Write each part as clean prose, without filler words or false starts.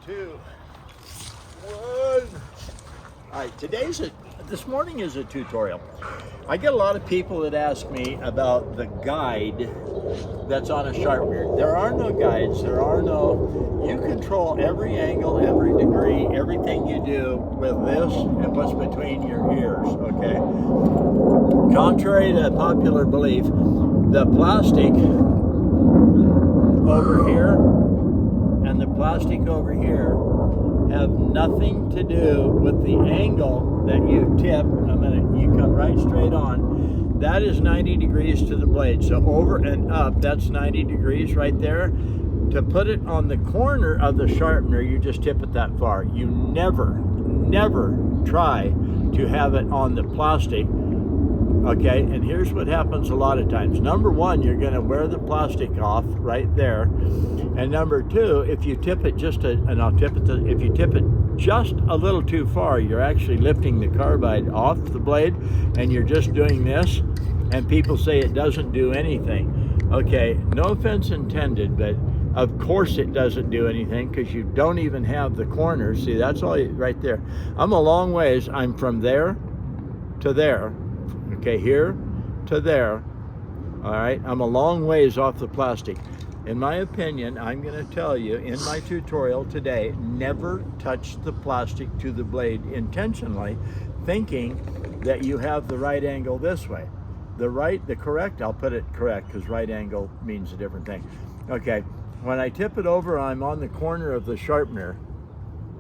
2, 1. All right, this morning is a tutorial. I get a lot of people that ask me about the guide that's on a sharpener. There are no guides, you control every angle, every degree, everything you do with this and what's between your ears, okay? Contrary to popular belief, the plastic over here and the plastic over here have nothing to do with the angle that you tip. You come right straight on. That is 90 degrees to the blade. So over and up, that's 90 degrees right there. To put it on the corner of the sharpener, you just tip it that far. You never try to have it on the plastic. Okay, and here's what happens a lot of times. Number one, you're going to wear the plastic off right there. And number two, if you tip it just a little too far, you're actually lifting the carbide off the blade and you're just doing this, and people say it doesn't do anything. Okay, no offense intended, but of course it doesn't do anything because you don't even have the corners. See, that's all right there. I'm a long ways. I'm from there to there. Okay, here to there. All right, I'm a long ways off the plastic. In my opinion, I'm going to tell you in my tutorial today, never touch the plastic to the blade intentionally, thinking that you have the right angle this way. I'll put it correct because right angle means a different thing. Okay, when I tip it over, I'm on the corner of the sharpener.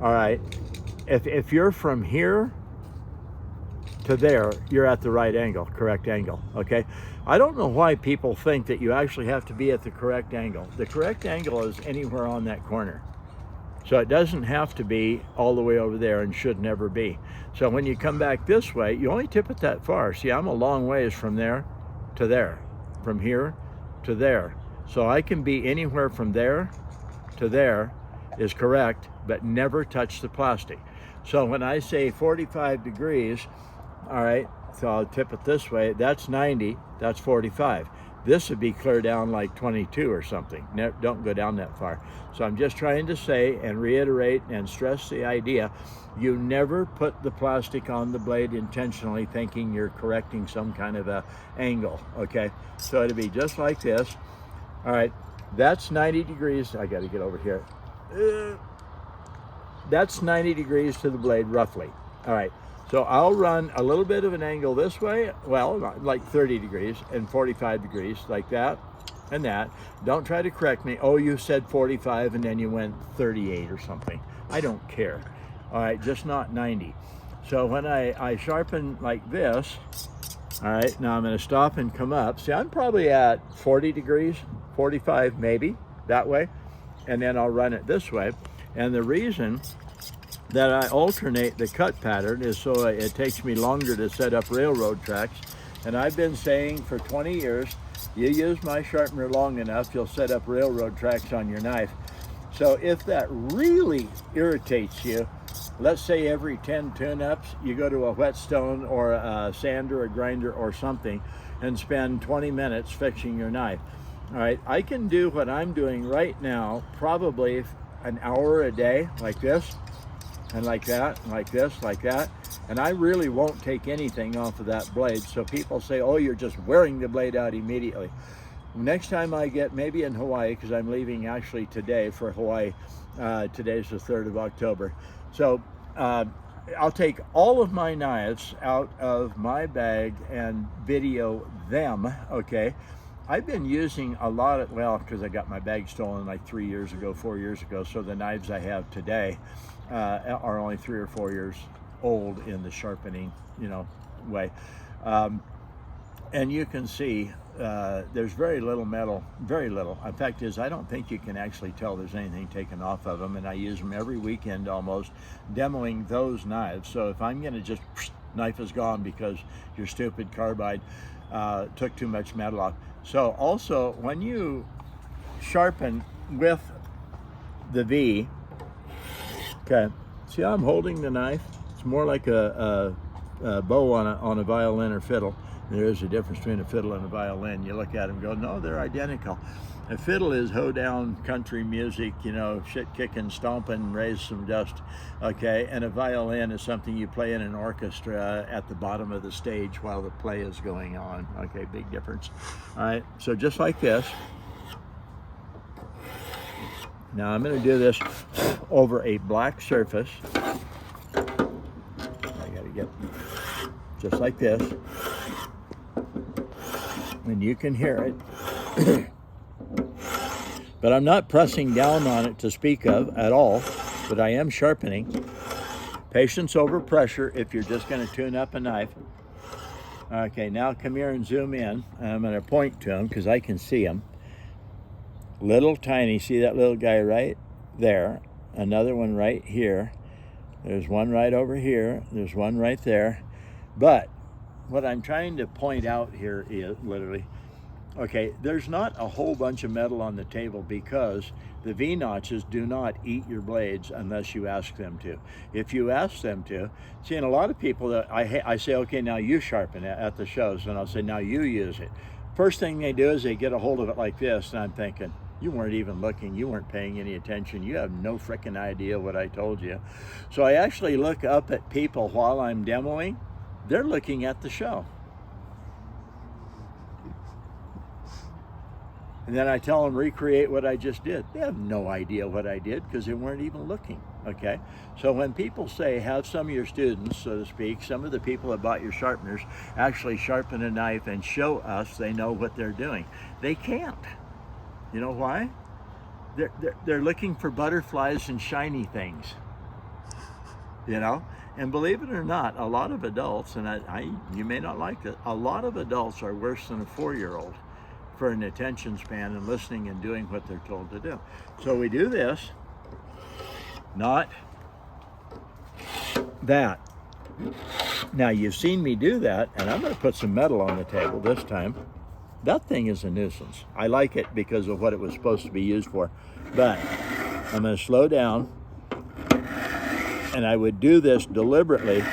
All right, if you're from here to there, you're at the right angle, correct angle, okay? I don't know why people think that you actually have to be at the correct angle. The correct angle is anywhere on that corner. So it doesn't have to be all the way over there and should never be. So when you come back this way, you only tip it that far. See, I'm a long ways from there to there, from here to there. So I can be anywhere from there to there is correct, but never touch the plastic. So when I say 45 degrees, all right, so I'll tip it this way, that's 90, that's 45. This would be clear down like 22 or something. Don't go down that far. So I'm just trying to say and reiterate and stress the idea, you never put the plastic on the blade intentionally thinking you're correcting some kind of a angle, okay? So it'll be just like this. All right, that's 90 degrees. I gotta get over here. That's 90 degrees to the blade, roughly. All right. So I'll run a little bit of an angle this way, well, like 30 degrees and 45 degrees, like that and that. Don't try to correct me. Oh, you said 45 and then you went 38 or something. I don't care. All right, just not 90. So when I sharpen like this, all right, now I'm going to stop and come up. See, I'm probably at 40 degrees, 45 maybe, that way. And then I'll run it this way. And the reason that I alternate the cut pattern is so it takes me longer to set up railroad tracks. And I've been saying for 20 years, you use my sharpener long enough, you'll set up railroad tracks on your knife. So if that really irritates you, let's say every 10 tune-ups, you go to a whetstone or a sander, a grinder or something, and spend 20 minutes fixing your knife. All right, I can do what I'm doing right now, probably an hour a day, like this, and like that, and like this, like that. And I really won't take anything off of that blade. So people say, oh, you're just wearing the blade out immediately. Next time I get, maybe in Hawaii, because I'm leaving actually today for Hawaii. Today's the 3rd of October. So I'll take all of my knives out of my bag and video them, okay? I've been using a lot of, well, because I got my bag stolen like 4 years ago, so the knives I have today are only 3 or 4 years old in the sharpening, way. And you can see there's very little metal, very little. In fact, I don't think you can actually tell there's anything taken off of them, and I use them every weekend almost, demoing those knives. So if I'm gonna just, knife is gone because your stupid carbide took too much metal off. So also, when you sharpen with the V, okay, see how I'm holding the knife? It's more like a bow on a violin or fiddle. There is a difference between a fiddle and a violin. You look at them and go, no, they're identical. A fiddle is hoedown country music, you know, shit kicking, stomping, raise some dust, okay? And a violin is something you play in an orchestra at the bottom of the stage while the play is going on, okay? Big difference. All right, so just like this. Now I'm going to do this over a black surface. I got to get just like this. And you can hear it. But I'm not pressing down on it to speak of at all, but I am sharpening. Patience over pressure if you're just going to tune up a knife. Okay, now come here and zoom in. I'm going to point to him because I can see him. Little tiny, see that little guy right there? Another one right here. There's one right over here. There's one right there. But what I'm trying to point out here is literally, okay, there's not a whole bunch of metal on the table because the V-notches do not eat your blades unless you ask them to. If you ask them to, see, and a lot of people that I say, okay, now you sharpen it at the shows, and I'll say, now you use it. First thing they do is they get a hold of it like this, and I'm thinking, you weren't even looking, you weren't paying any attention, you have no frickin' idea what I told you. So I actually look up at people while I'm demoing, they're looking at the show. And then I tell them recreate what I just did. They have no idea what I did because they weren't even looking, okay? So when people say, have some of your students, so to speak, some of the people that bought your sharpeners actually sharpen a knife and show us they know what they're doing. They can't. You know why? They're looking for butterflies and shiny things, you know? And believe it or not, a lot of adults, and you may not like this, a lot of adults are worse than a 4-year-old for an attention span and listening and doing what they're told to do. So we do this, not that. Now you've seen me do that, and I'm going to put some metal on the table this time. That thing is a nuisance. I like it because of what it was supposed to be used for, but I'm going to slow down, and I would do this deliberately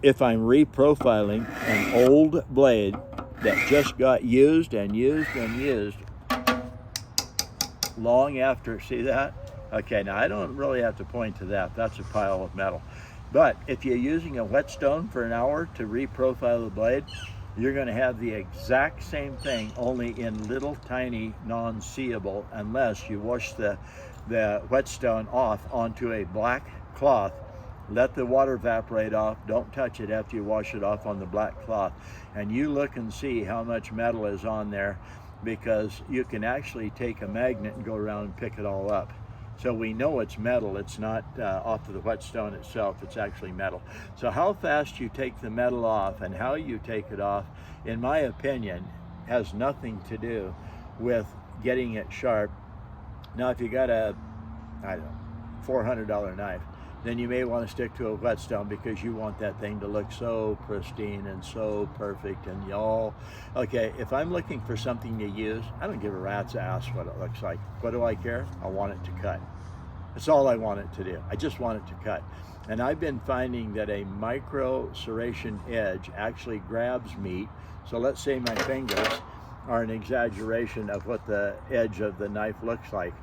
if I'm reprofiling an old blade that just got used and used and used long after. See that? Okay, now I don't really have to point to that. That's a pile of metal. But if you're using a whetstone for an hour to reprofile the blade, you're going to have the exact same thing, only in little tiny non-seeable, unless you wash the whetstone off onto a black cloth. Let the water evaporate off. Don't touch it after you wash it off on the black cloth. And you look and see how much metal is on there, because you can actually take a magnet and go around and pick it all up. So we know it's metal. It's not off of the whetstone itself. It's actually metal. So how fast you take the metal off and how you take it off, in my opinion, has nothing to do with getting it sharp. Now, if you got a, I don't know, $400 knife, then you may want to stick to a whetstone because you want that thing to look so pristine and so perfect and y'all. Okay, if I'm looking for something to use, I don't give a rat's ass what it looks like. What do I care? I want it to cut. That's all I want it to do. I just want it to cut. And I've been finding that a micro serration edge actually grabs meat. So let's say my fingers are an exaggeration of what the edge of the knife looks like.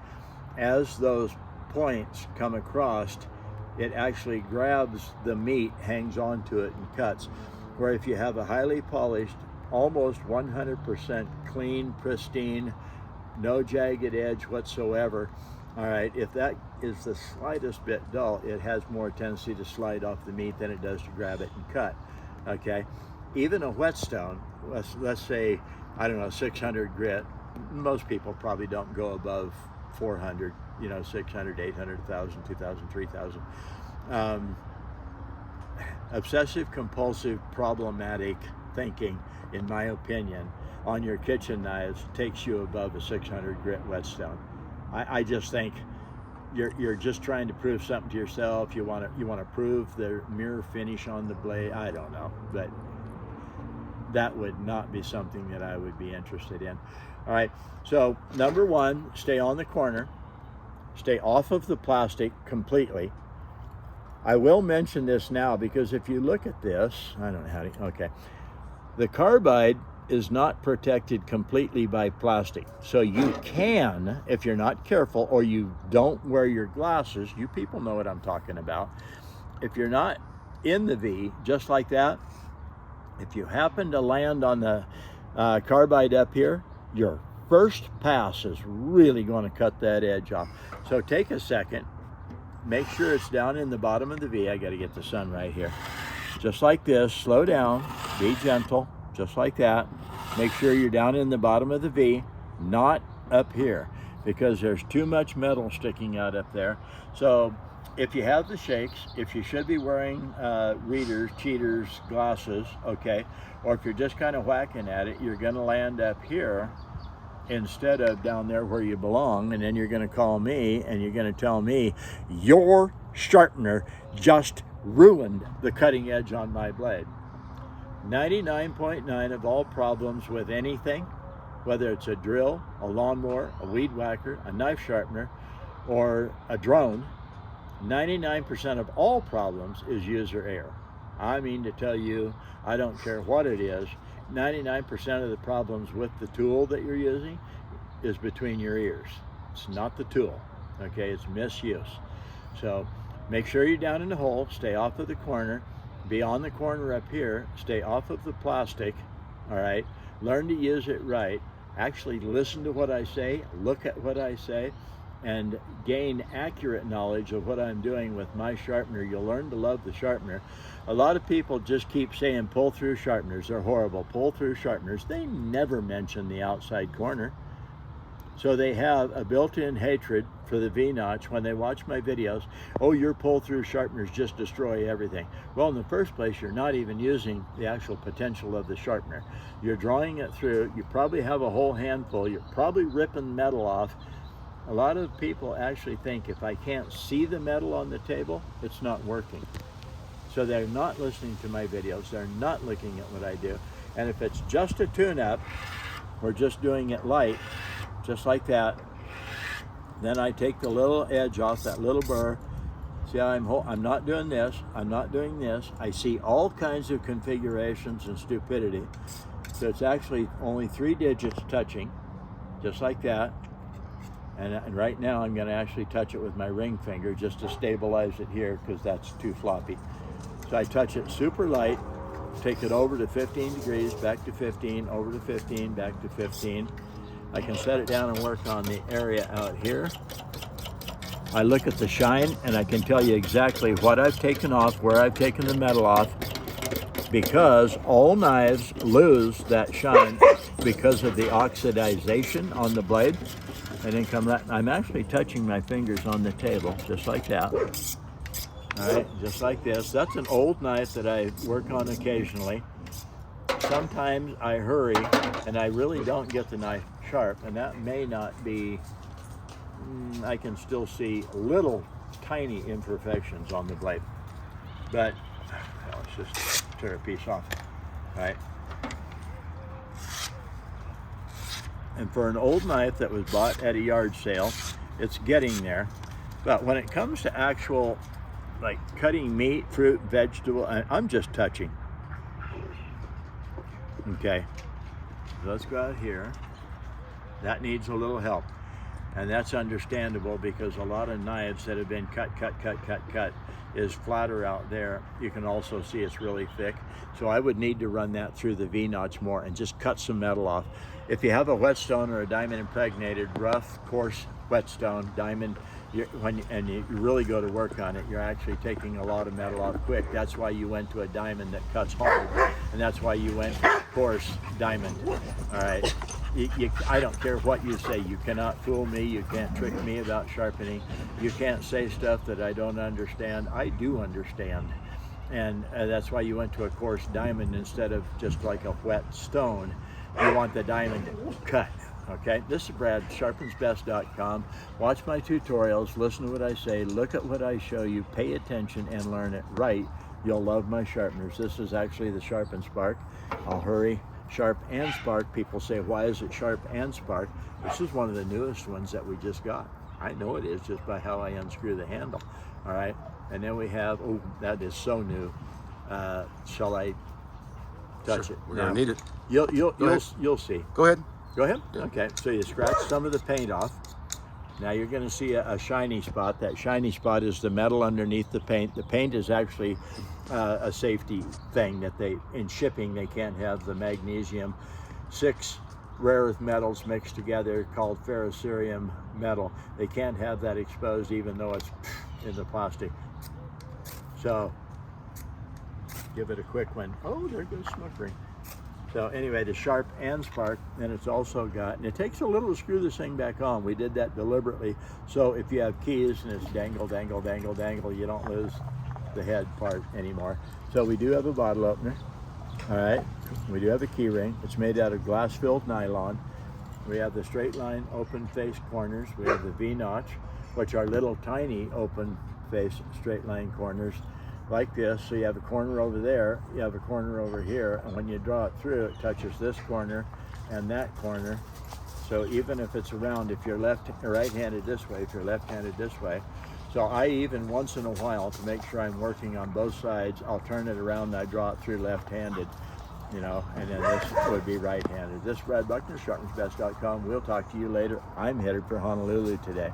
As those points come across, it actually grabs the meat, hangs onto it, and cuts. Where if you have a highly polished, almost 100% clean, pristine, no jagged edge whatsoever, all right, if that is the slightest bit dull, it has more tendency to slide off the meat than it does to grab it and cut, okay? Even a whetstone, let's say, I don't know, 600 grit, most people probably don't go above 400, you know, 600, 800, 1,000, 2,000, 3,000. Obsessive compulsive problematic thinking, in my opinion, on your kitchen knives takes you above a 600 grit whetstone. I just think you're just trying to prove something to yourself. You want to prove the mirror finish on the blade. I don't know, but that would not be something that I would be interested in. All right, so number one, stay on the corner. Stay off of the plastic completely. I will mention this now because if you look at this, I don't know how to, okay. The carbide is not protected completely by plastic. So you can, if you're not careful or you don't wear your glasses, you people know what I'm talking about. If you're not in the V, just like that, if you happen to land on the carbide up here, your first pass is really going to cut that edge off. So take a second, make sure it's down in the bottom of the V. I got to get the sun right here. Just like this, slow down, be gentle, just like that. Make sure you're down in the bottom of the V, not up here, because there's too much metal sticking out up there. So if you have the shakes, if you should be wearing readers, cheaters, glasses, okay, or if you're just kind of whacking at it, you're gonna land up here instead of down there where you belong, and then you're gonna call me and you're gonna tell me, your sharpener just ruined the cutting edge on my blade. 99.9% of all problems with anything, whether it's a drill, a lawnmower, a weed whacker, a knife sharpener, or a drone, 99% of all problems is user error. I mean to tell you, I don't care what it is, 99% of the problems with the tool that you're using is between your ears. It's not the tool, okay? It's misuse. So make sure you're down in the hole, stay off of the corner, be on the corner up here, stay off of the plastic, all right? Learn to use it right. Actually listen to what I say, look at what I say, and gain accurate knowledge of what I'm doing with my sharpener. You'll learn to love the sharpener. A lot of people just keep saying pull-through sharpeners, they're horrible, pull-through sharpeners. They never mention the outside corner. So they have a built-in hatred for the V-notch when they watch my videos. Oh, your pull-through sharpeners just destroy everything. Well, in the first place, you're not even using the actual potential of the sharpener. You're drawing it through. You probably have a whole handful. You're probably ripping metal off. A lot of people actually think if I can't see the metal on the table, it's not working. So they're not listening to my videos. They're not looking at what I do. And if it's just a tune-up, or just doing it light, just like that, then I take the little edge off, that little burr. See how I'm not doing this, I'm not doing this. I see all kinds of configurations and stupidity. So it's actually only 3 digits touching, just like that. And right now I'm gonna actually touch it with my ring finger just to stabilize it here, because that's too floppy. So I touch it super light, take it over to 15 degrees, back to 15, over to 15, back to 15. I can set it down and work on the area out here. I look at the shine and I can tell you exactly what I've taken off, where I've taken the metal off, because all knives lose that shine because of the oxidization on the blade. And then I'm actually touching my fingers on the table, just like that. All right, just like this. That's an old knife that I work on occasionally. Sometimes I hurry and I really don't get the knife sharp, and that may not be, I can still see little tiny imperfections on the blade. But let's just tear a piece off, all right? And for an old knife that was bought at a yard sale, it's getting there. But when it comes to actual, like cutting meat, fruit, vegetable, I'm just touching. Okay, so let's go out here. That needs a little help. And that's understandable, because a lot of knives that have been cut is flatter out there. You can also see it's really thick. So I would need to run that through the V-notch more and just cut some metal off. If you have a whetstone or a diamond impregnated, rough, coarse whetstone, diamond, and you really go to work on it, you're actually taking a lot of metal off quick. That's why you went to a diamond that cuts hard, and that's why you went to a coarse diamond. All right, I don't care what you say. You cannot fool me. You can't trick me about sharpening. You can't say stuff that I don't understand. I do understand, and that's why you went to a coarse diamond instead of just like a whet stone. You want the diamond cut. Okay, this is Brad, sharpensbest.com. Watch my tutorials, listen to what I say, look at what I show you, pay attention and learn it right. You'll love my sharpeners. This is actually the Sharpen Spark. I'll hurry. Sharp and Spark. People say, why is it Sharp and Spark? This is one of the newest ones that we just got. I know it is just by how I unscrew the handle. All right, and then we have, oh, that is so new. Shall I touch it. We're gonna need it. You'll see. Go ahead. Go ahead. Yeah. Okay. So you scratch some of the paint off. Now you're going to see a shiny spot. That shiny spot is the metal underneath the paint. The paint is actually a safety thing that in shipping, they can't have the magnesium. 6 rare earth metals mixed together called ferrocerium metal. They can't have that exposed even though it's in the plastic. So give it a quick one. Oh, there goes smoke ring. So anyway, the sharp and spark, and it's also got, and it takes a little to screw this thing back on. We did that deliberately. So if you have keys and it's dangle, dangle, dangle, dangle, you don't lose the head part anymore. So we do have a bottle opener. All right, we do have a key ring. It's made out of glass-filled nylon. We have the straight line open face corners. We have the V-notch, which are little tiny open face straight line corners like this. So you have a corner over there, you have a corner over here, and when you draw it through, it touches this corner and that corner. So even if it's around, if you're right-handed this way, if you're left-handed this way. So I even once in a while, to make sure I'm working on both sides, I'll turn it around and I draw it through left-handed, you know, and then this would be right-handed. This is Brad Buckner, sharpensbest.com. We'll talk to you later. I'm headed for Honolulu today.